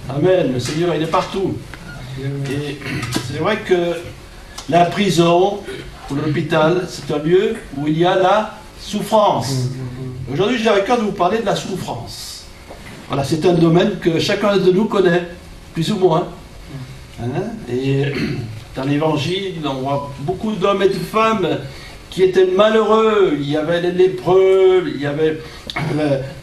Amen. Le Seigneur, il est partout. Et c'est vrai que la prison ou l'hôpital, c'est un lieu où il y a la souffrance. Aujourd'hui, j'ai à cœur de vous parler de la souffrance. Voilà, c'est un domaine que chacun de nous connaît, plus ou moins. Et dans l'Évangile, on voit beaucoup d'hommes et de femmes qui étaient malheureux. Il y avait les lépreux, il y avait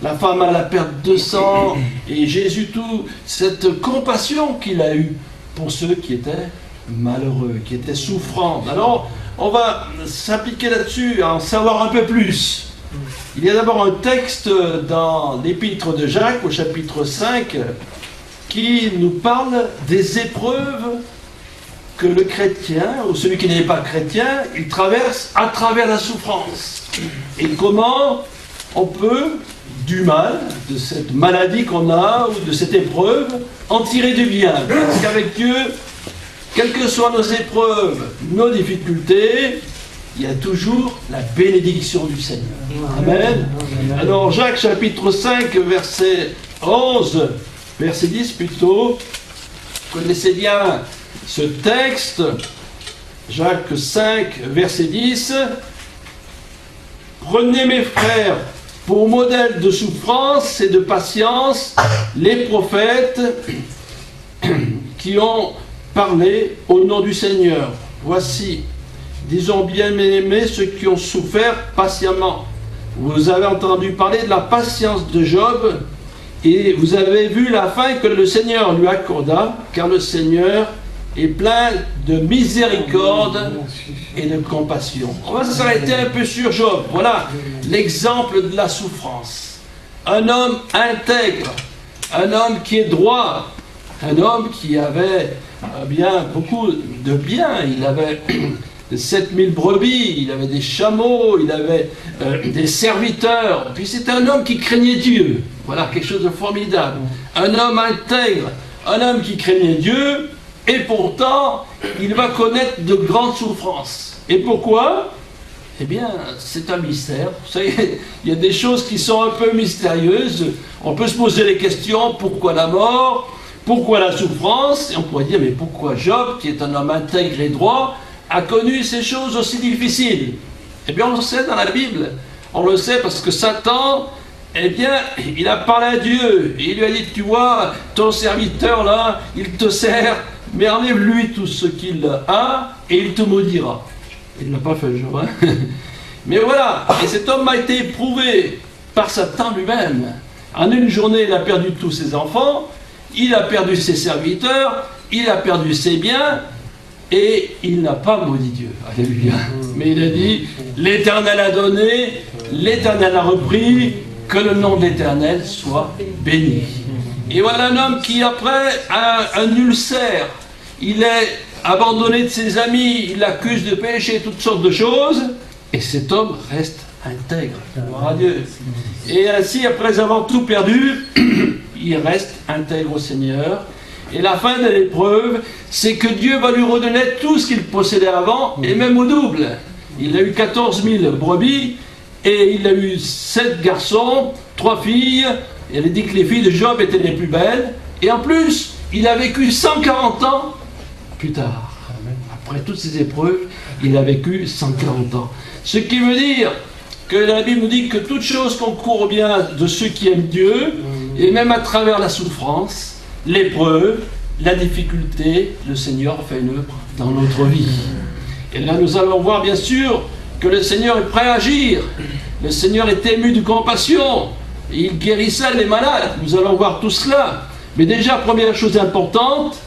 la femme à la perte de sang, et Jésus, tout cette compassion qu'il a eue pour ceux qui étaient malheureux, qui étaient souffrants. Alors, on va s'appliquer là-dessus, à en savoir un peu plus. Il y a d'abord un texte dans l'épître de Jacques, au chapitre 5, qui nous parle des épreuves que le chrétien, ou celui qui n'est pas chrétien, il traverse à travers la souffrance. Et comment on peut, du mal, de cette maladie qu'on a, ou de cette épreuve, en tirer du bien. Parce qu'avec Dieu, quelles que soient nos épreuves, nos difficultés, il y a toujours la bénédiction du Seigneur. Amen. Alors, Jacques chapitre 5, verset 11, verset 10 plutôt, vous connaissez bien ce texte, Jacques 5, verset 10. Prenez mes frères pour modèle de souffrance et de patience les prophètes qui ont parlé au nom du Seigneur. Voici, disons bien aimés, ceux qui ont souffert patiemment. Vous avez entendu parler de la patience de Job et vous avez vu la fin que le Seigneur lui accorda, car le Seigneur est plein de miséricorde et de compassion. On va s'arrêter un peu sur Job. Voilà l'exemple de la souffrance. Un homme intègre, un homme qui est droit, un homme qui avait beaucoup de biens. Il avait 7000 brebis, il avait des chameaux, il avait des serviteurs. Puis c'est un homme qui craignait Dieu. Voilà, quelque chose de formidable. Un homme intègre, un homme qui craignait Dieu, et pourtant, il va connaître de grandes souffrances. Et pourquoi? Eh bien, c'est un mystère. Vous savez, il y a des choses qui sont un peu mystérieuses. On peut se poser les questions, pourquoi la mort? Pourquoi la souffrance? Et on pourrait dire, mais pourquoi Job, qui est un homme intègre et droit, a connu ces choses aussi difficiles? Eh bien, on le sait dans la Bible. On le sait parce que Satan, eh bien, il a parlé à Dieu. Et il lui a dit, tu vois, ton serviteur là, il te sert, mais enlève-lui tout ce qu'il a et il te maudira. Il ne l'a pas fait, je vois. Mais voilà, et cet homme a été éprouvé par Satan lui-même. En une journée, il a perdu tous ses enfants, il a perdu ses serviteurs, il a perdu ses biens, et il n'a pas maudit Dieu. Alléluia. Mais il a dit, l'Éternel a donné, l'Éternel a repris, que le nom de l'Éternel soit béni. Et voilà un homme qui, après, a un ulcère. Il est abandonné de ses amis, il accuse de péché, toutes sortes de choses, et cet homme reste intègre. Gloire à Dieu. Et ainsi, après avoir tout perdu, il reste intègre au Seigneur. Et la fin de l'épreuve, c'est que Dieu va lui redonner tout ce qu'il possédait avant, et même au double. Il a eu 14 000 brebis, et il a eu 7 garçons, 3 filles. Elle a dit que les filles de Job étaient les plus belles. Et en plus, il a vécu 140 ans plus tard. Après toutes ces épreuves, il a vécu 140 ans. Ce qui veut dire que la Bible nous dit que toute chose concourt au bien de ceux qui aiment Dieu, et même à travers la souffrance, l'épreuve, la difficulté, le Seigneur fait une œuvre dans notre vie. Et là, nous allons voir bien sûr que le Seigneur est prêt à agir. Le Seigneur est ému de compassion. Et il guérissait les malades. Nous allons voir tout cela. Mais déjà, première chose importante,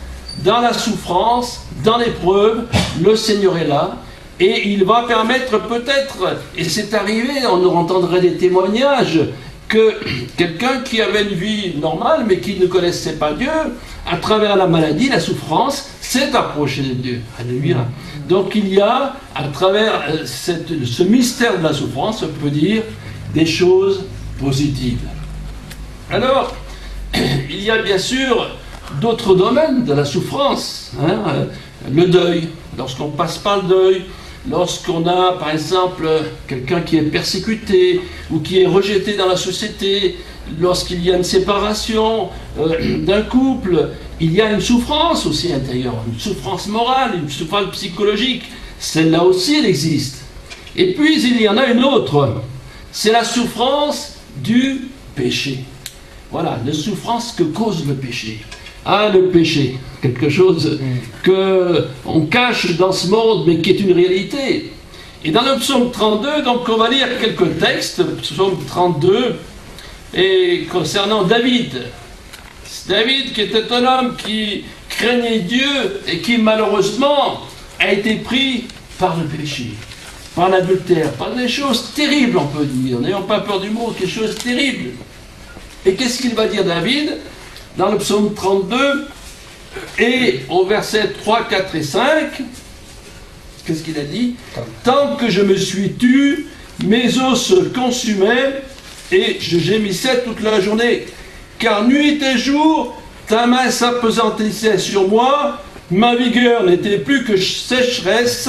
dans la souffrance, dans l'épreuve, le Seigneur est là. Et il va permettre peut-être, et c'est arrivé, on entendrait des témoignages, que quelqu'un qui avait une vie normale, mais qui ne connaissait pas Dieu, à travers la maladie, la souffrance, s'est approché de Dieu. Alléluia. Donc il y a, à travers ce mystère de la souffrance, on peut dire des choses positives. Alors, il y a bien sûr d'autres domaines de la souffrance. Le deuil, lorsqu'on passe par le deuil, lorsqu'on a, par exemple, quelqu'un qui est persécuté ou qui est rejeté dans la société, lorsqu'il y a une séparation d'un couple, il y a une souffrance aussi intérieure, une souffrance morale, une souffrance psychologique. Celle-là aussi, elle existe. Et puis, il y en a une autre. C'est la souffrance du péché. Voilà, la souffrance que cause le péché. Ah, le péché, quelque chose qu'on cache dans ce monde, mais qui est une réalité. Et dans le psaume 32, donc on va lire quelques textes, psaume 32, et concernant David. David qui était un homme qui craignait Dieu et qui malheureusement a été pris par le péché, par l'adultère, par des choses terribles on peut dire, n'ayons pas peur du mot, quelque chose de terrible. Et qu'est-ce qu'il va dire David dans le psaume 32 et au verset 3, 4 et 5? Qu'est-ce qu'il a dit? Tant que je me suis tu, mes os se consumaient et je gémissais toute la journée. Car nuit et jour, ta main s'appesantissait sur moi, ma vigueur n'était plus que sécheresse,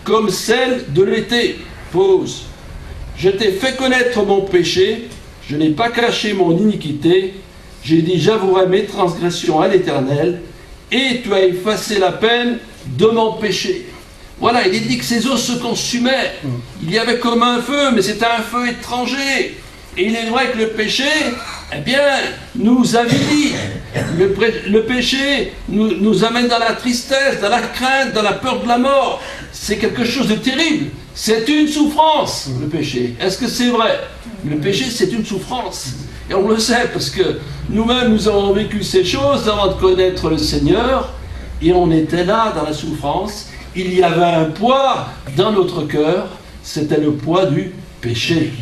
comme celle de l'été. Pause. Je t'ai fait connaître mon péché, je n'ai pas caché mon iniquité, j'ai dit j'avouerai mes transgressions à l'Éternel, et tu as effacé la peine de mon péché. Voilà, il est dit que ses os se consumaient. Il y avait comme un feu, mais c'était un feu étranger. Et il est vrai que le péché, eh bien, nous avilit. Le péché nous amène dans la tristesse, dans la crainte, dans la peur de la mort. C'est quelque chose de terrible. C'est une souffrance, le péché. Est-ce que c'est vrai? Le péché, c'est une souffrance. Et on le sait, parce que nous-mêmes, nous avons vécu ces choses avant de connaître le Seigneur. Et on était là, dans la souffrance. Il y avait un poids dans notre cœur, c'était le poids du péché.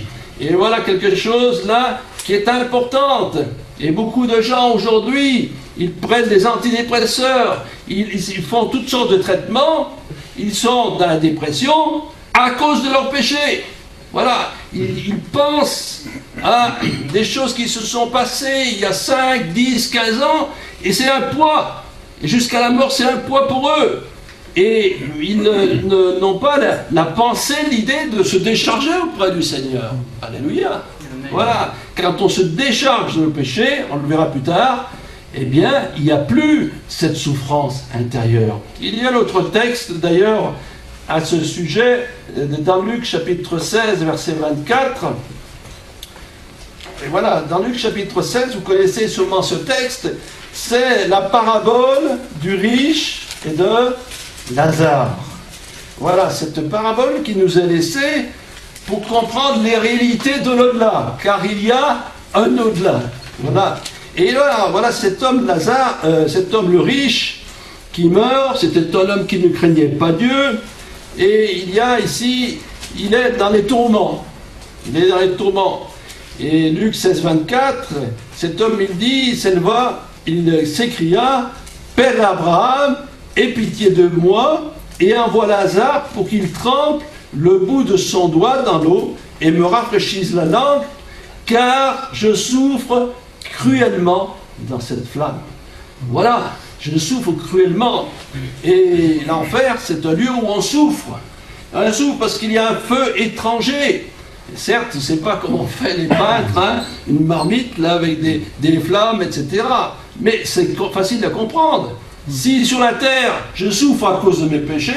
Et voilà quelque chose là qui est importante. Et beaucoup de gens aujourd'hui, ils prennent des antidépresseurs, ils font toutes sortes de traitements, ils sont dans la dépression à cause de leur péché. Voilà, ils pensent à des choses qui se sont passées il y a 5, 10, 15 ans, et c'est un poids. Et jusqu'à la mort, c'est un poids pour eux. Et ils n'ont pas la pensée, l'idée de se décharger auprès du Seigneur. Alléluia. Voilà. Quand on se décharge de nos péchés, on le verra plus tard, eh bien, il n'y a plus cette souffrance intérieure. Il y a l'autre texte, d'ailleurs, à ce sujet, dans Luc chapitre 16, verset 24. Et voilà, dans Luc chapitre 16, vous connaissez sûrement ce texte, c'est la parabole du riche et de Lazare. Voilà, cette parabole qui nous est laissée pour comprendre les réalités de l'au-delà, car il y a un au-delà. Voilà. Et là, voilà cet homme Lazare, cet homme le riche qui meurt, c'était un homme qui ne craignait pas Dieu, et il y a ici, il est dans les tourments. Il est dans les tourments. Et Luc 16, 24, cet homme, il dit, il s'éleva, il s'écria, Père Abraham, aie pitié de moi et envoie Lazare pour qu'il trempe le bout de son doigt dans l'eau et me rafraîchisse la langue, car je souffre cruellement dans cette flamme. Voilà, je souffre cruellement. Et l'enfer, c'est un lieu où on souffre. On souffre parce qu'il y a un feu étranger. Et certes, je ne sais pas comment fait les peintres, hein, une marmite là, avec des flammes, etc. Mais c'est facile à comprendre. Si sur la terre, je souffre à cause de mes péchés,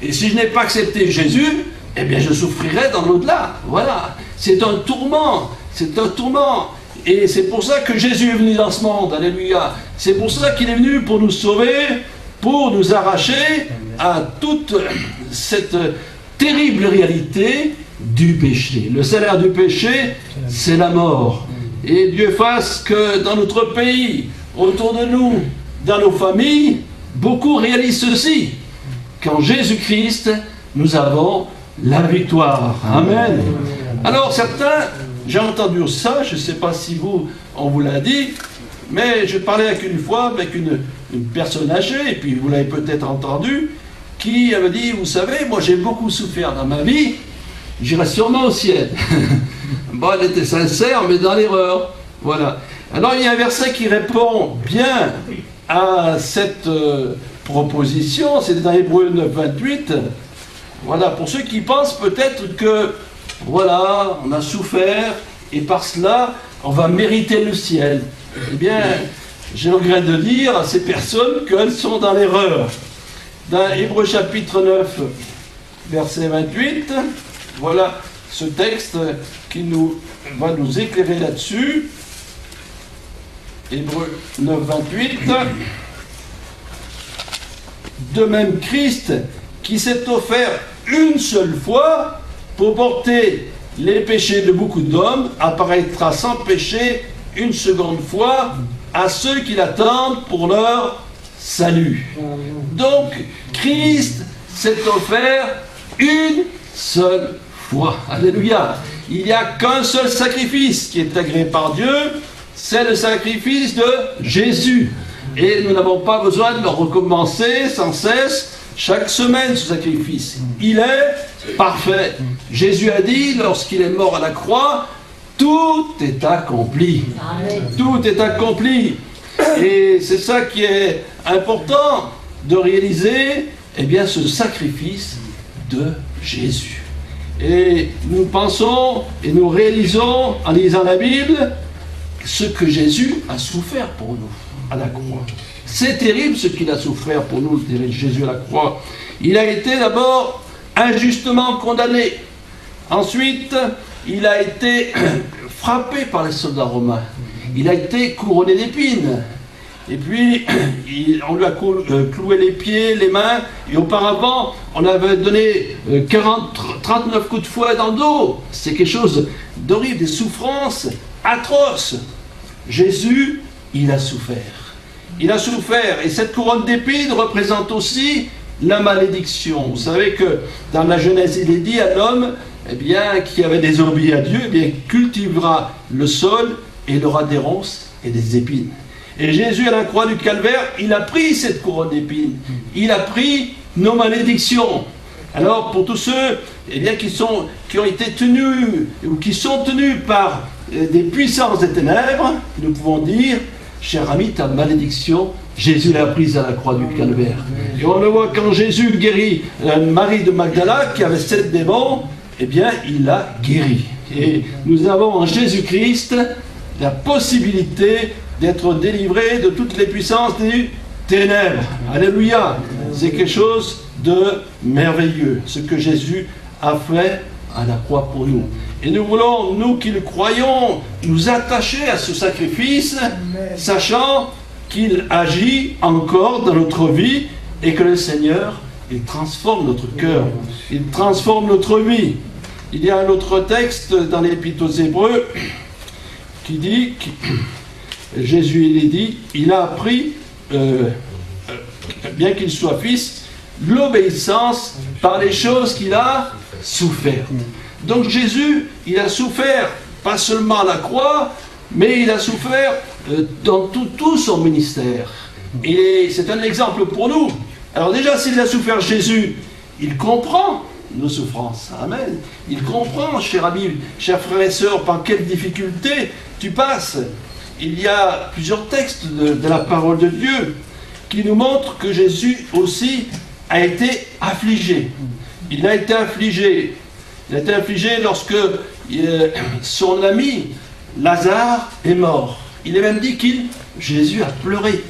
et si je n'ai pas accepté Jésus, eh bien je souffrirai dans l'au-delà. Voilà. C'est un tourment. C'est un tourment. Et c'est pour ça que Jésus est venu dans ce monde. Alléluia. C'est pour ça qu'il est venu pour nous sauver, pour nous arracher à toute cette terrible réalité du péché. Le salaire du péché, c'est la mort. Et Dieu fasse que dans notre pays, autour de nous, dans nos familles, beaucoup réalisent ceci. Qu'en Jésus-Christ, nous avons la victoire. Amen. Alors certains, j'ai entendu ça, je ne sais pas si on vous l'a dit, mais je parlais avec une personne âgée, et puis vous l'avez peut-être entendu, qui avait dit, vous savez, moi j'ai beaucoup souffert dans ma vie, j'irai sûrement au ciel. Bon, elle était sincère, mais dans l'erreur. Voilà. Alors il y a un verset qui répond bien à cette proposition, c'est dans Hébreux 9, 28. Voilà, pour ceux qui pensent peut-être que, voilà, on a souffert, et par cela, on va mériter le ciel. Eh bien, j'ai le regret de dire à ces personnes qu'elles sont dans l'erreur. Dans Hébreux chapitre 9, verset 28, voilà ce texte qui va nous éclairer là-dessus. Hébreux 9, 28. De même, Christ, qui s'est offert une seule fois pour porter les péchés de beaucoup d'hommes, apparaîtra sans péché une seconde fois à ceux qui l'attendent pour leur salut. Donc, Christ s'est offert une seule fois. Alléluia. Il n'y a qu'un seul sacrifice qui est agréé par Dieu, c'est le sacrifice de Jésus. Et nous n'avons pas besoin de le recommencer sans cesse, chaque semaine, ce sacrifice. Il est parfait. Jésus a dit, lorsqu'il est mort à la croix, tout est accompli. Amen. Tout est accompli. Et c'est ça qui est important de réaliser, eh bien, ce sacrifice de Jésus. Et nous pensons et nous réalisons, en lisant la Bible, ce que Jésus a souffert pour nous à la croix. C'est terrible ce qu'il a souffert pour nous, Jésus à la croix. Il a été d'abord injustement condamné. Ensuite, il a été frappé par les soldats romains. Il a été couronné d'épines. Et puis, on lui a cloué les pieds, les mains. Et auparavant, on avait donné 39 coups de fouet dans le dos. C'est quelque chose d'horrible, des souffrances atroces. Jésus, il a souffert. Il a souffert. Et cette couronne d'épines représente aussi la malédiction. Vous savez que dans la Genèse, il est dit à l'homme, eh bien, qui avait désobéi à Dieu, eh bien, cultivera le sol et il aura des ronces et des épines. Et Jésus, à la croix du Calvaire, il a pris cette couronne d'épines. Il a pris nos malédictions. Alors, pour tous ceux eh bien, qui ont été tenus, ou qui sont tenus par des puissances des ténèbres, nous pouvons dire, cher ami, ta malédiction, Jésus l'a prise à la croix du Calvaire. Et on le voit quand Jésus guérit Marie de Magdala, qui avait 7 démons, eh bien, il l'a guéri. Et nous avons en Jésus-Christ la possibilité d'être délivrés de toutes les puissances des ténèbres. Alléluia. C'est quelque chose de merveilleux, ce que Jésus a fait à la croix pour nous. Et nous voulons, nous qui le croyons, nous attacher à ce sacrifice, sachant qu'il agit encore dans notre vie et que le Seigneur, il transforme notre cœur, il transforme notre vie. Il y a un autre texte dans l'Épître aux Hébreux qui dit, Jésus il est dit, il a appris, bien qu'il soit fils, l'obéissance par les choses qu'il a souffert. Donc Jésus, il a souffert pas seulement à la croix, mais il a souffert dans tout son ministère. Et c'est un exemple pour nous. Alors déjà, s'il a souffert Jésus, il comprend nos souffrances. Amen. Il comprend, cher ami, chers frères et sœurs, par quelles difficultés tu passes. Il y a plusieurs textes de la parole de Dieu qui nous montrent que Jésus aussi a été affligé. Il a été affligé. Il a été affligé lorsque son ami Lazare est mort. Il est même dit Jésus a pleuré.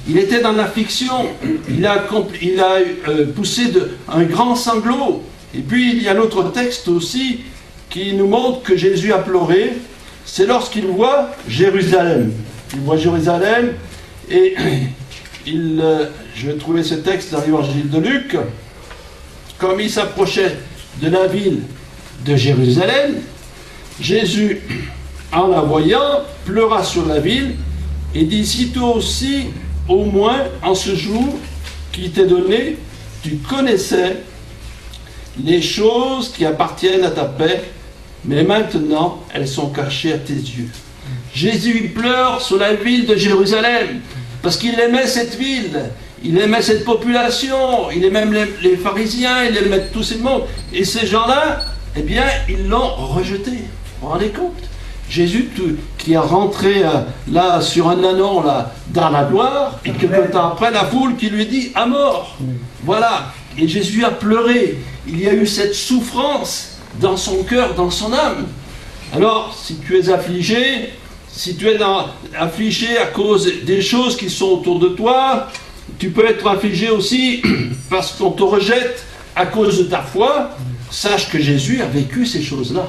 Il était dans l'affliction. Il a poussé un grand sanglot. Et puis il y a un autre texte aussi qui nous montre que Jésus a pleuré. C'est lorsqu'il voit Jérusalem. Il voit Jérusalem et je vais trouver ce texte dans l'évangile de Luc. Comme il s'approchait de la ville de Jérusalem, Jésus, en la voyant, pleura sur la ville et dit, si toi aussi, au moins en ce jour qui t'est donné, tu connaissais les choses qui appartiennent à ta paix, mais maintenant elles sont cachées à tes yeux. Jésus pleure sur la ville de Jérusalem parce qu'il aimait cette ville, il aimait cette population, il aimait même les pharisiens, il aimait tous ces mondes. Et ces gens-là, eh bien, ils l'ont rejeté. Vous vous rendez compte? Jésus qui est rentré là sur un anon là, dans la gloire, et quelque temps après, la foule qui lui dit à mort. Voilà. Et Jésus a pleuré. Il y a eu cette souffrance dans son cœur, dans son âme. Alors, si tu es affligé, si tu es affligé à cause des choses qui sont autour de toi, tu peux être affligé aussi parce qu'on te rejette à cause de ta foi. Sache que Jésus a vécu ces choses-là.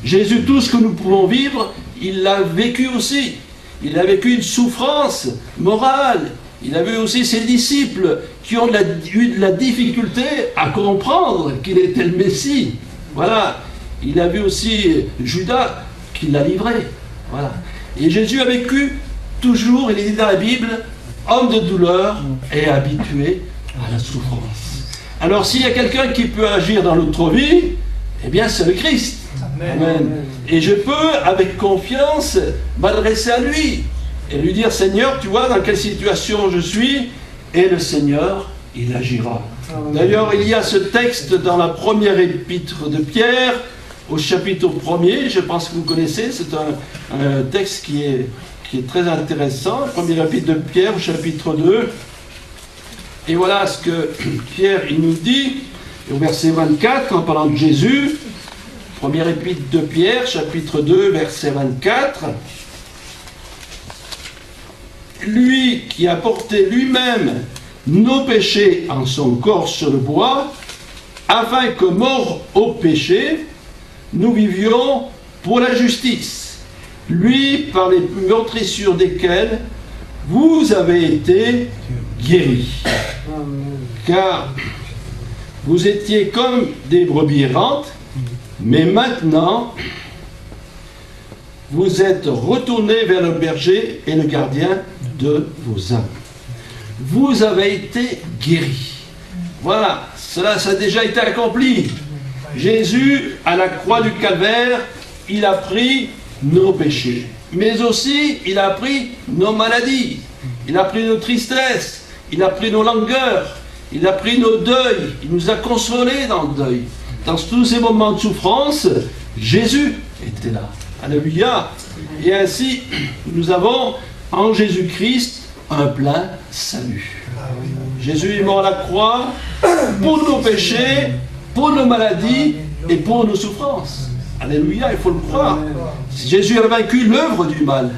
Jésus, tout ce que nous pouvons vivre, il l'a vécu aussi. Il a vécu une souffrance morale. Il a vu aussi ses disciples qui ont eu de la difficulté à comprendre qu'il était le Messie. Voilà. Il a vu aussi Judas qui l'a livré. Voilà. Et Jésus a vécu toujours, il est dit dans la Bible, homme de douleur et habitué à la souffrance. Alors s'il y a quelqu'un qui peut agir dans notre vie, eh bien c'est le Christ. Amen. Et je peux, avec confiance, m'adresser à lui et lui dire, Seigneur, tu vois dans quelle situation je suis, et le Seigneur, il agira. D'ailleurs, il y a ce texte dans la première épître de Pierre, au chapitre 1er, je pense que vous connaissez, c'est un texte qui est très intéressant, première épître de Pierre, au chapitre 2. Et voilà ce que Pierre il nous dit, au verset 24, en parlant de Jésus, première épître de Pierre, chapitre 2, verset 24. Lui qui a porté lui-même nos péchés en son corps sur le bois, afin que, morts au péché, nous vivions pour la justice. Lui, par les meurtrissures desquelles vous avez été guéris. Car vous étiez comme des brebis errantes, mais maintenant, vous êtes retournés vers le berger et le gardien de vos âmes. Vous avez été guéris. Voilà, cela ça a déjà été accompli. Jésus, à la croix du Calvaire, il a pris nos péchés. Mais aussi, il a pris nos maladies. Il a pris nos tristesses. Il a pris nos langueurs. Il a pris nos deuils. Il nous a consolés dans le deuil. Dans tous ces moments de souffrance, Jésus était là. Alléluia. Et ainsi, nous avons en Jésus-Christ un plein salut. Jésus est mort à la croix pour nos péchés, pour nos maladies et pour nos souffrances. Alléluia, il faut le croire. Jésus a vaincu l'œuvre du mal.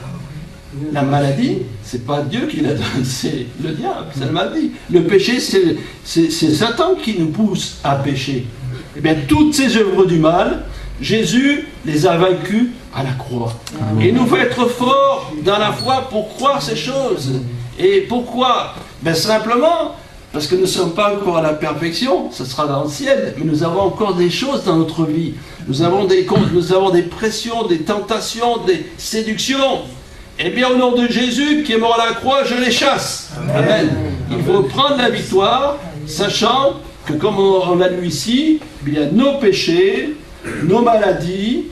La maladie, c'est pas Dieu qui la donne, c'est le diable, c'est la maladie. Le péché, c'est Satan qui nous pousse à pécher. Eh bien, toutes ces œuvres du mal, Jésus les a vaincues à la croix. Et il nous faut être forts dans la foi pour croire ces choses. Et pourquoi? Ben simplement parce que nous ne sommes pas encore à la perfection, ce sera dans le ciel, mais nous avons encore des choses dans notre vie. Nous avons des pressions, des tentations, des séductions. Eh bien, au nom de Jésus qui est mort à la croix, je les chasse. Amen. Il faut prendre la victoire, sachant que, comme on l'a lu ici, il y a nos péchés, nos maladies,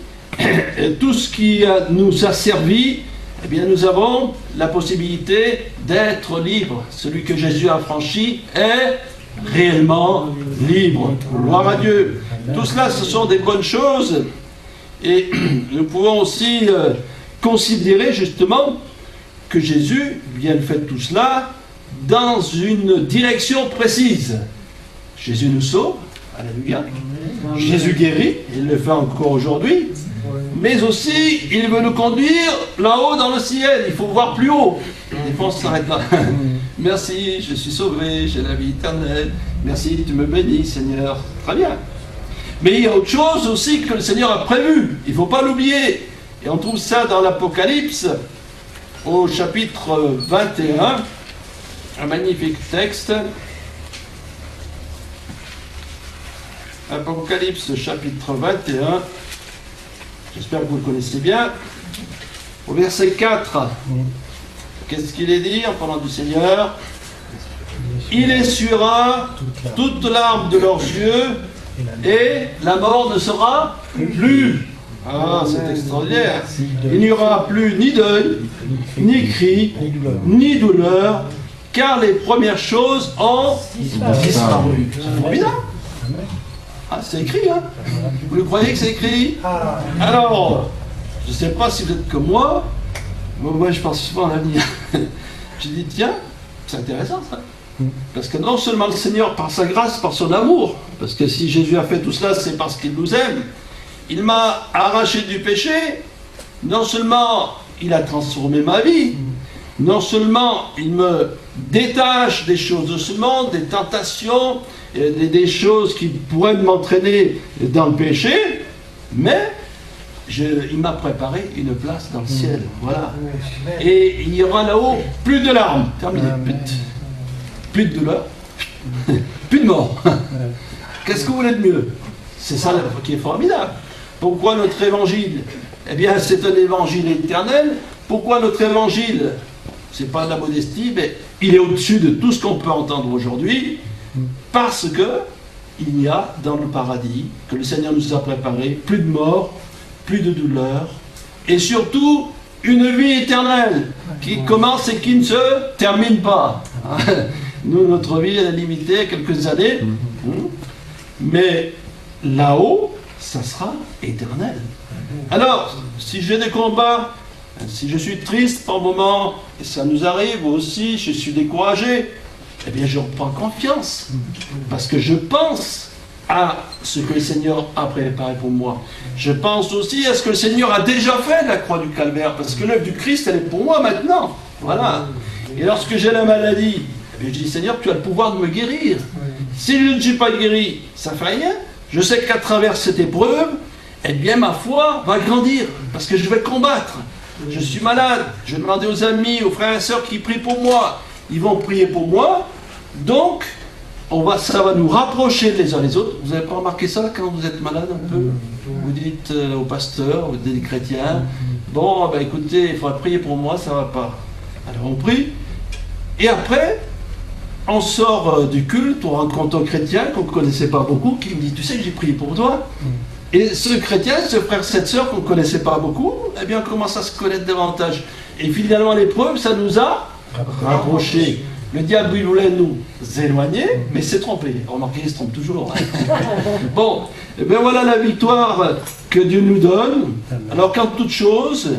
tout ce qui nous a servi, eh bien, nous avons la possibilité d'être libres. Celui que Jésus a franchi est réellement libre. Gloire à Dieu. Tout cela, ce sont des bonnes choses. Et nous pouvons aussi considérer justement que Jésus vient de faire tout cela dans une direction précise. Jésus nous sauve, alléluia. Jésus guérit, il le fait encore aujourd'hui. Mais aussi, il veut nous conduire là-haut dans le ciel. Il faut voir plus haut. Des fois, on s'arrête là. Merci, je suis sauvé, j'ai la vie éternelle. Merci, tu me bénis, Seigneur. Très bien. Mais il y a autre chose aussi que le Seigneur a prévu. Il ne faut pas l'oublier. Et on trouve ça dans l'Apocalypse, au chapitre 21. Un magnifique texte. Apocalypse, chapitre 21. J'espère que vous le connaissez bien. Au verset 4, qu'est-ce qu'il est dit en parlant du Seigneur? Il essuiera toute larme de leurs yeux et la mort ne sera plus. Ah, c'est extraordinaire. Il n'y aura plus ni deuil, ni cri, ni douleur, car les premières choses ont disparu. C'est formidable. Ah, c'est écrit, hein? Vous le croyez que c'est écrit? Alors, je ne sais pas si vous êtes comme moi. Moi, je pense souvent à l'avenir. J'ai dit, tiens, c'est intéressant ça. Parce que non seulement le Seigneur, par sa grâce, par son amour, parce que si Jésus a fait tout cela, c'est parce qu'il nous aime. il m'a arraché du péché. Non seulement il a transformé ma vie, non seulement il me détache des choses de ce monde, des tentations, des choses qui pourraient m'entraîner dans le péché, mais il m'a préparé une place dans le ciel. Voilà. Et il y aura là-haut plus de larmes. Terminé. Plus de douleur. Plus de mort. Qu'est-ce que vous voulez de mieux? C'est ça qui est formidable. Pourquoi notre évangile? Eh bien, c'est un évangile éternel. Pourquoi notre évangile? C'est pas de la modestie, mais il est au-dessus de tout ce qu'on peut entendre aujourd'hui, parce que il y a dans le paradis, que le Seigneur nous a préparé, plus de mort, plus de douleur, et surtout une vie éternelle qui commence et qui ne se termine pas. Nous, notre vie, elle est limitée à quelques années, mais là-haut, ça sera éternel. Alors, si j'ai des combats, si je suis triste par moment, et ça nous arrive aussi, je suis découragé, eh bien je reprends confiance, parce que je pense à ce que le Seigneur a préparé pour moi. Je pense aussi à ce que le Seigneur a déjà fait de la croix du Calvaire, parce que l'œuvre du Christ, elle est pour moi maintenant. Voilà. Et lorsque j'ai la maladie, eh bien, je dis, Seigneur, tu as le pouvoir de me guérir. Si je ne suis pas guéri, ça ne fait rien. Je sais qu'à travers cette épreuve, eh bien ma foi va grandir, parce que je vais combattre. Je suis malade, je vais demander aux amis, aux frères et sœurs qui prient pour moi. Ils vont prier pour moi, donc ça va nous rapprocher les uns les autres. Vous n'avez pas remarqué ça quand vous êtes malade un peu? Vous dites au pasteur, vous dites des chrétiens, bon, ben écoutez, il faudra prier pour moi, ça ne va pas. Alors on prie, et après, on sort du culte, on rencontre un chrétien qu'on ne connaissait pas beaucoup, qui me dit, tu sais que j'ai prié pour toi. Et ce chrétien, ce frère, cette sœur qu'on ne connaissait pas beaucoup, eh bien on commence à se connaître davantage. Et finalement l'épreuve, ça nous a rapprochés. Le diable, il voulait nous éloigner, mais il s'est trompé. Remarquez, il se trompe toujours. Bon, et bien voilà la victoire que Dieu nous donne. Alors qu'en toute chose,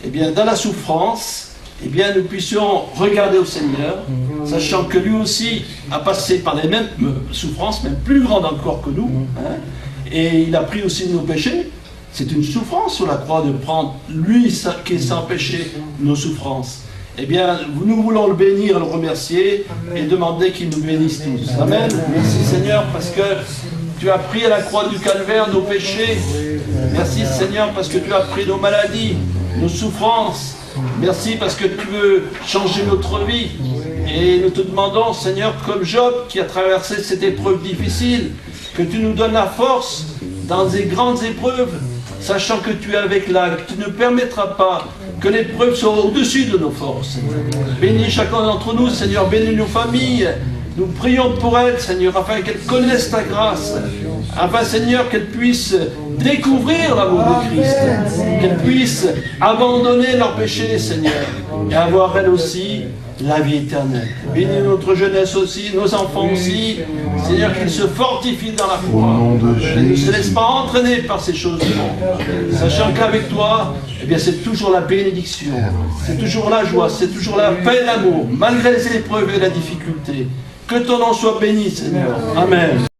eh bien dans la souffrance, eh bien nous puissions regarder au Seigneur, sachant que lui aussi a passé par les mêmes souffrances, même plus grandes encore que nous, hein, et il a pris aussi nos péchés. C'est une souffrance sur la croix de prendre, lui qui est sans péché, nos souffrances. Eh bien, nous voulons le bénir, le remercier et demander qu'il nous bénisse tous. Amen. Merci Seigneur parce que tu as pris à la croix du Calvaire nos péchés. Merci Seigneur parce que tu as pris nos maladies, nos souffrances. Merci parce que tu veux changer notre vie. Et nous te demandons Seigneur, comme Job qui a traversé cette épreuve difficile, que tu nous donnes la force dans des grandes épreuves, sachant que tu es avec là, que tu ne permettras pas que l'épreuve soit au-dessus de nos forces. Bénis chacun d'entre nous, Seigneur, bénis nos familles. Nous prions pour elles, Seigneur, afin qu'elles connaissent ta grâce, afin, Seigneur, qu'elles puissent découvrir l'amour de Christ, qu'elles puissent abandonner leurs péchés, Seigneur, et avoir elles aussi la vie éternelle. Bénis notre jeunesse aussi, nos enfants aussi, Seigneur, qu'ils se fortifient dans la foi, qu'ils ne se laissent pas entraîner par ces choses du monde, sachant qu'avec toi, eh bien, c'est toujours la bénédiction, c'est toujours la joie, c'est toujours la paix et l'amour, malgré les épreuves et la difficulté. Que ton nom soit béni, Seigneur. Amen.